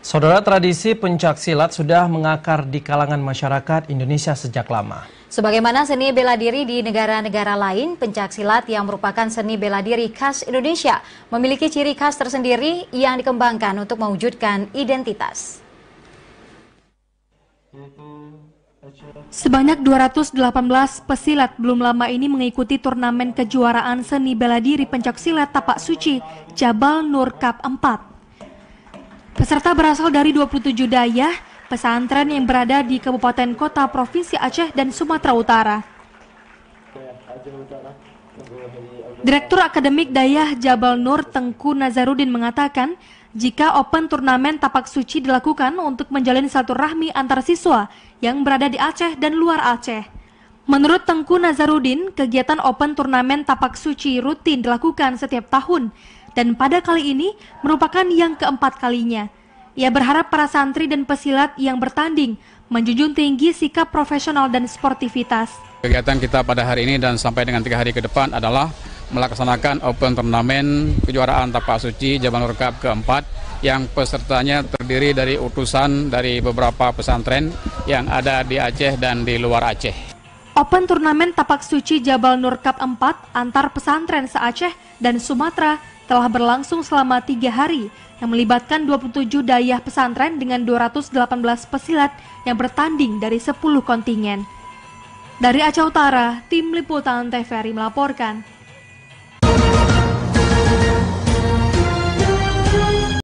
Saudara, tradisi pencaksilat sudah mengakar di kalangan masyarakat Indonesia sejak lama. Sebagaimana seni bela diri di negara-negara lain, pencaksilat yang merupakan seni bela diri khas Indonesia memiliki ciri khas tersendiri yang dikembangkan untuk mewujudkan identitas. Sebanyak 218 pesilat belum lama ini mengikuti turnamen kejuaraan seni bela diri pencaksilat Tapak Suci Jabal Nur Cup 4. Peserta berasal dari 27 dayah pesantren yang berada di Kabupaten Kota Provinsi Aceh dan Sumatera Utara. Direktur Akademik Dayah Jabal Nur Tengku Nazarudin mengatakan, jika open turnamen Tapak Suci dilakukan untuk menjalin silaturahmi antar siswa yang berada di Aceh dan luar Aceh. Menurut Tengku Nazarudin, kegiatan open turnamen Tapak Suci rutin dilakukan setiap tahun dan pada kali ini merupakan yang keempat kalinya. Ia berharap para santri dan pesilat yang bertanding menjunjung tinggi sikap profesional dan sportivitas. Kegiatan kita pada hari ini dan sampai dengan 3 hari ke depan adalah melaksanakan open turnamen kejuaraan Tapak Suci Jabal Nur Cup keempat yang pesertanya terdiri dari utusan dari beberapa pesantren yang ada di Aceh dan di luar Aceh. Open turnamen Tapak Suci Jabal Nur Cup 4 antar pesantren se-Aceh dan Sumatera telah berlangsung selama 3 hari yang melibatkan 27 dayah pesantren dengan 218 pesilat yang bertanding dari 10 kontingen. Dari Aceh Utara, tim liputan TVRI melaporkan.